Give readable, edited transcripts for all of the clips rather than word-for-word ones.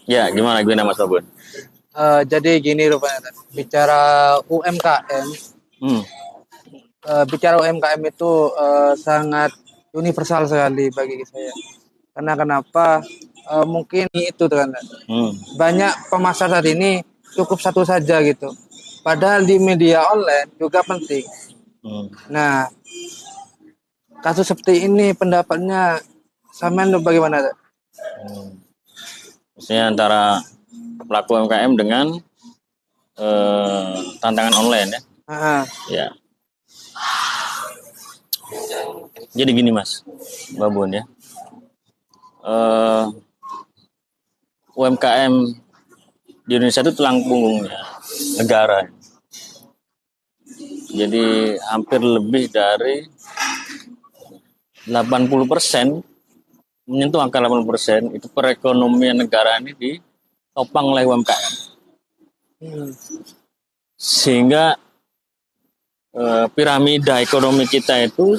Ya, gimana Mas Babun? Jadi gini rupanya, bicara UMKM, Hmm. bicara UMKM itu sangat universal sekali bagi saya. Karena kenapa? Mungkin itu kan Hmm. banyak pemasar saat ini cukup satu saja gitu. Padahal di media online juga penting. Hmm. Nah, kasus seperti ini pendapatnya sampean bagaimana? Maksudnya antara pelaku UMKM dengan tantangan online ya. Ah, Ya. Jadi gini Mas Babun ya. UMKM di Indonesia itu tulang punggungnya negara. Jadi hampir lebih dari 80%, menyentuh angka 80% itu perekonomian negara ini ditopang oleh UMKM. Sehingga piramida ekonomi kita itu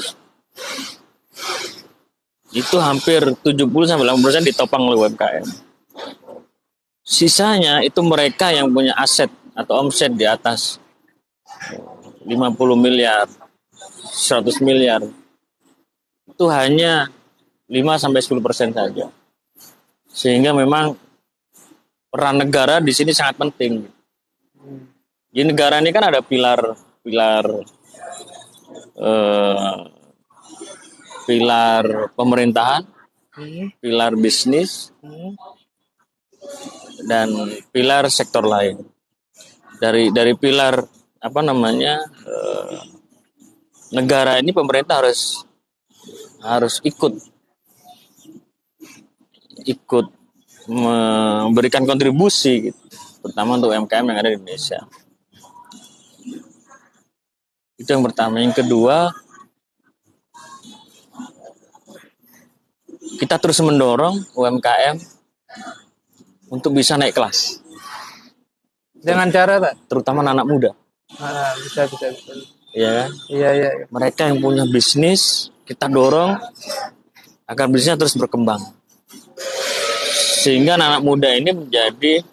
hampir 70-80% ditopang oleh UMKM. Sisanya itu mereka yang punya aset atau omset di atas 50 miliar, 100 miliar. Itu hanya 5-10% saja. Sehingga memang peran negara di sini sangat penting. Di negara ini kan ada pilar pemerintahan, pilar bisnis, dan pilar sektor lain. Dari pilar negara ini pemerintah harus ikut memberikan kontribusi gitu, terutama untuk UMKM yang ada di Indonesia. Itu yang pertama. Yang kedua, kita terus mendorong UMKM untuk bisa naik kelas. dengan cara tak? Terutama anak muda. Bisa. Ya. Iya. Mereka yang punya bisnis, kita dorong agar bisnisnya terus berkembang. Sehingga anak muda ini menjadi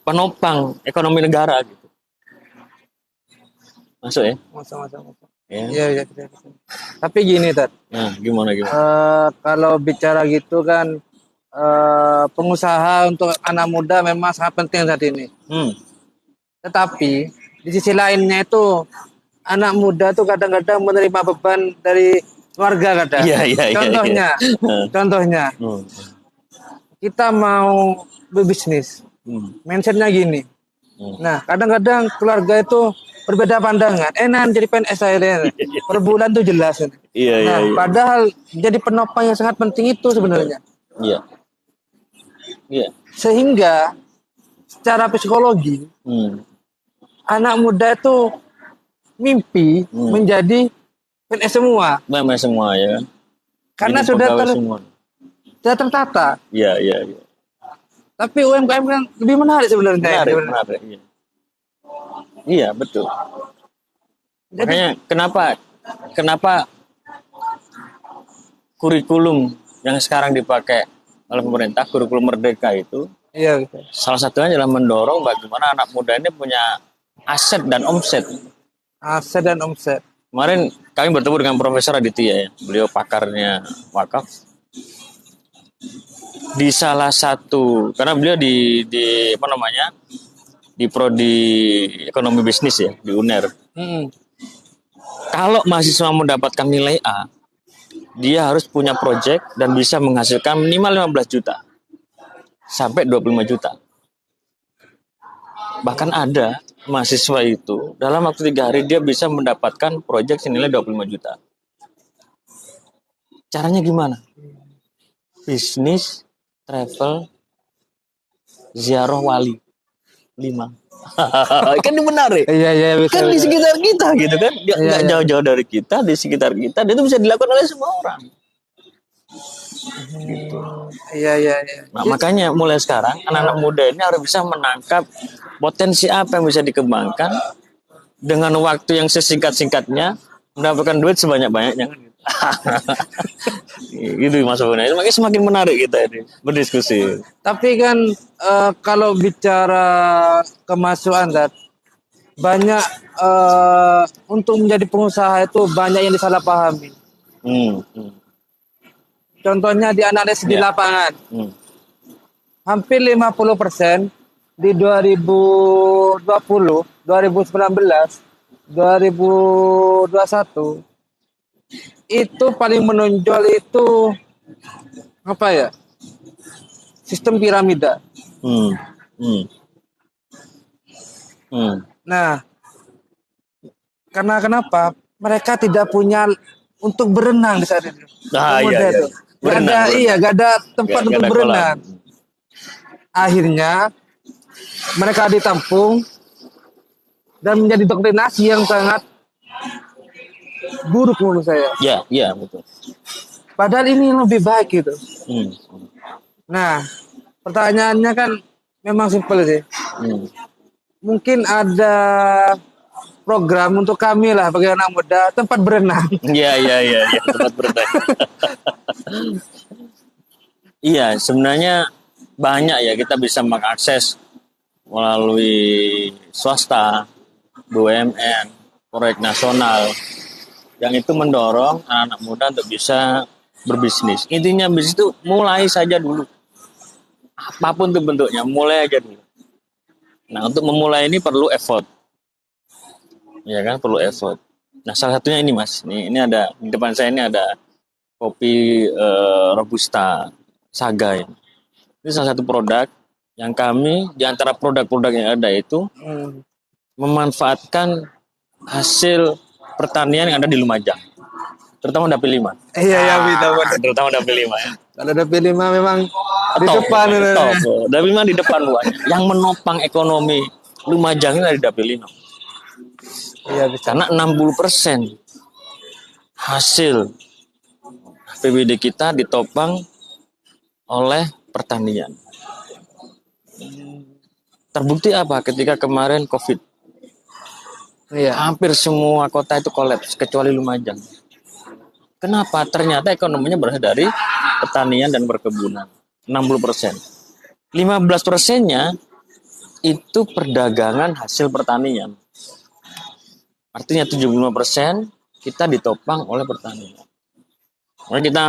penopang ekonomi negara gitu. Masuk ya? Masuk. Ya. Iya. Tapi gini, Tat. Nah, gimana? Kalau bicara gitu kan, pengusaha untuk anak muda memang sangat penting saat ini. Tetapi di sisi lainnya itu anak muda tuh kadang-kadang menerima beban dari keluarga kadang. Iya. Contohnya, kita mau berbisnis, mindsetnya gini. Nah, kadang-kadang keluarga itu berbeda pandangan. Nah, jadi PNS saya per bulan tuh jelas. Iya. Padahal jadi penopang yang sangat penting itu sebenarnya. Iya. Sehingga secara psikologi anak muda itu mimpi menjadi PNS semua. PNS semua ya. Karena sudah tertata. Iya. Tapi UMKM kan lebih menarik sebenarnya. Menarik. Iya, betul. Makanya kenapa kurikulum yang sekarang dipakai oleh pemerintah, kurikulum Merdeka itu, salah satunya adalah mendorong bagaimana anak muda ini punya aset dan omset. Kemarin kami bertemu dengan Profesor Aditya ya, beliau pakarnya wakaf. Di salah satu, karena beliau di prodi ekonomi bisnis ya di UNER. Kalau mahasiswa mendapatkan nilai A, dia harus punya proyek dan bisa menghasilkan minimal 15 juta sampai 25 juta. Bahkan ada mahasiswa itu dalam waktu 3 hari dia bisa mendapatkan proyek senilai 25 juta. Caranya gimana? Bisnis, travel, ziarah wali 5. Kan ini menarik. Iya, kan di sekitar kita gitu kan. Dia nggak jauh-jauh dari kita, di sekitar kita, dia itu bisa dilakukan oleh semua orang. Gitu. Iya. Nah, makanya mulai sekarang anak-anak muda ini harus bisa menangkap potensi apa yang bisa dikembangkan dengan waktu yang sesingkat-singkatnya, mendapatkan duit sebanyak-banyaknya. Gitu Mas Buna. Makanya semakin menarik kita ini berdiskusi. Tapi kan kalau bicara kemasukan, Dan, banyak untuk menjadi pengusaha itu banyak yang disalahpahami. Contohnya di analisis di lapangan. Hampir 50% di 2020, 2019, 2021 itu paling menonjol itu apa ya? Sistem piramida. Nah, karena kenapa? Mereka tidak punya untuk berenang di saat itu. Iya. Gak ada tempat untuk berenang. Akhirnya mereka ditampung dan menjadi doktrinasi yang sangat buruk menurut saya. Iya, betul. Padahal ini lebih baik gitu. Nah, pertanyaannya kan memang simpel sih. Mungkin ada program untuk kami lah bagi anak muda, tempat berenang. Iya, tempat berenang. Iya, sebenarnya banyak ya kita bisa mengakses melalui swasta, BUMN, proyek nasional yang itu mendorong anak-anak muda untuk bisa berbisnis. Intinya bisnis itu mulai saja dulu. Apapun itu bentuknya, mulai aja dulu. Nah, untuk memulai ini perlu effort. Ya kan, perlu effort. Nah, salah satunya ini Mas. Ini ada di depan saya ini ada kopi Robusta Saga ini. Ini salah satu produk yang kami di antara produk-produk yang ada itu memanfaatkan hasil pertanian yang ada di Lumajang, terutama Dapil 5. Iya, terutama Dapil 5 ya. Kalau Dapil 5 memang di depan. Dapil 5 di depan luarnya. Yang menopang ekonomi Lumajang ini dari Dapil 5. Iya, bisa. Karena 60% hasil APBD kita ditopang oleh pertanian. Terbukti apa? Ketika kemarin COVID, hampir semua kota itu kolaps kecuali Lumajang. Kenapa? Ternyata ekonominya berasal dari pertanian dan perkebunan. 60%. 15%-nya itu perdagangan hasil pertanian. Artinya 75% kita ditopang oleh pertanian. Makanya kita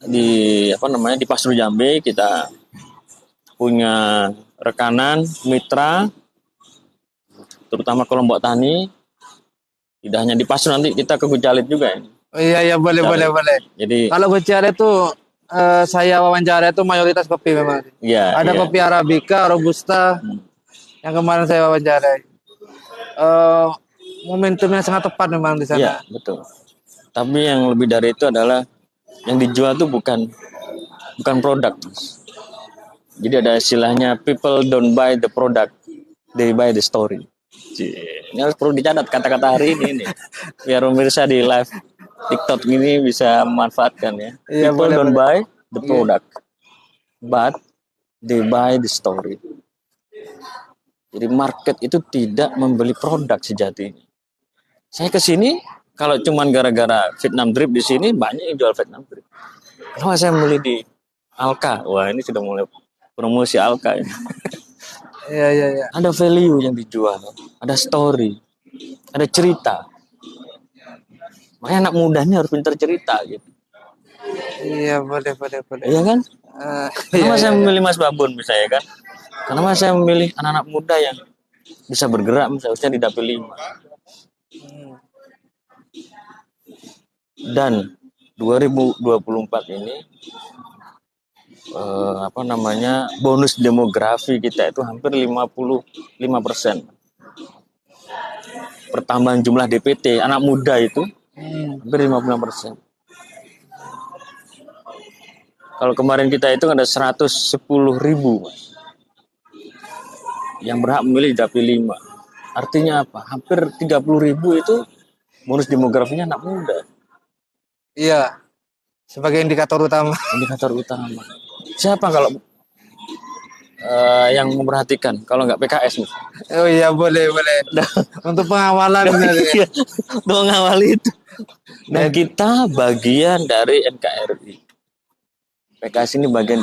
di Pasru Jambe kita punya rekanan mitra terutama kelompok tani. Tidak hanya di Pasru, nanti kita ke Gucalit juga ini. Iya, boleh. Jadi kalau Gucalit itu saya wawancara itu mayoritas kopi memang. Iya. Ada kopi Arabica, Robusta yang kemarin saya wawancara. Momentumnya sangat tepat memang di sana. Iya, betul. Tapi yang lebih dari itu adalah yang dijual itu bukan produk, Mas. Jadi ada istilahnya people don't buy the product, they buy the story. Ini harus perlu dicatat kata-kata hari ini nih. Biar pemirsa di live TikTok ini bisa memanfaatkan ya. Iya, People don't buy the product, but they buy the story. Jadi market itu tidak membeli produk sejatinya. Saya ke sini kalau cuman gara-gara Vietnam Drip di sini banyak yang jual Vietnam Drip. Kalau saya beli di Alka, wah ini sudah mulai promosi Alka ya. Iya. Ada value yang dijual, ada story, ada cerita. Makanya anak muda ini harus pintar cerita gitu. Iya, boleh. Iya kan? Kenapa saya memilih Mas Babun misalnya kan? Kenapa saya memilih anak-anak muda yang bisa bergerak misalnya di Dapil 5. Dan 2024 ini bonus demografi kita itu hampir 55%. Pertambahan jumlah DPT anak muda itu hampir 56%. Kalau kemarin kita itu ada 110.000 yang berhak memilih Dapil 5. Artinya apa? Hampir 30.000 itu bonus demografinya anak muda. Iya. Sebagai indikator utama. Siapa kalau yang memperhatikan? Kalau nggak PKS nih? Oh iya, boleh. Untuk pengawalan. Untuk mengawali itu. Dan kita bagian dari NKRI. PKS ini bagian dari